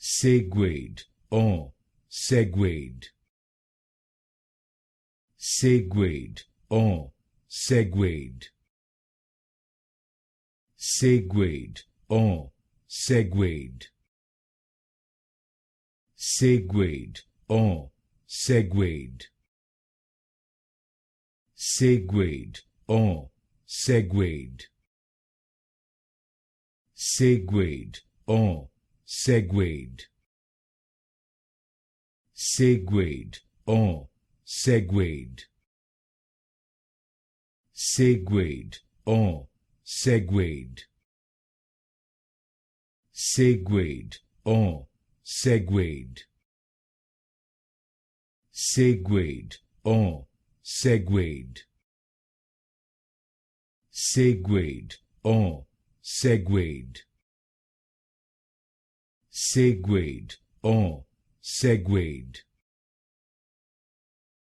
Segued or segued. Segued or segued. Segued or segued. Segued or segued. Segued or segued. Segued or segued. Segued or segued. Segued or segued. Segued or segued. Segued or segued. Segued or segued. Segued or segued.